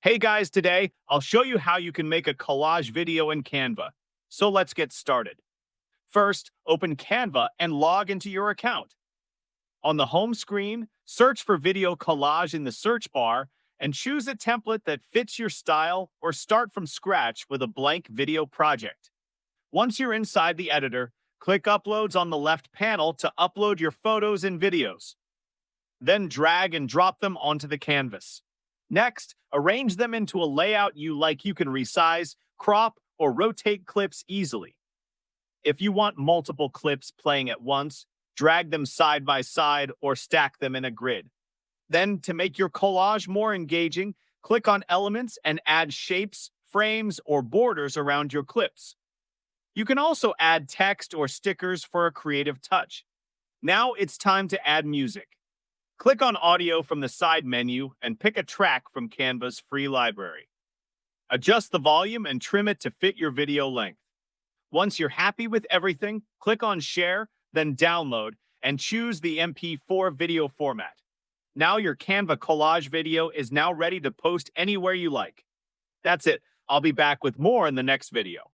Hey guys, today I'll show you how you can make a collage video in Canva. So let's get started. First, open Canva and log into your account. On the home screen, search for video collage in the search bar and choose a template that fits your style or start from scratch with a blank video project. Once you're inside the editor, click Uploads on the left panel to upload your photos and videos. Then drag and drop them onto the canvas. Next, arrange them into a layout you like. You can resize, crop, or rotate clips easily. If you want multiple clips playing at once, drag them side by side or stack them in a grid. Then, to make your collage more engaging, click on Elements and add shapes, frames, or borders around your clips. You can also add text or stickers for a creative touch. Now it's time to add music. Click on Audio from the side menu and pick a track from Canva's free library. Adjust the volume and trim it to fit your video length. Once you're happy with everything, click on Share, then Download, and choose the MP4 video format. Now your Canva collage video is now ready to post anywhere you like. That's it. I'll be back with more in the next video.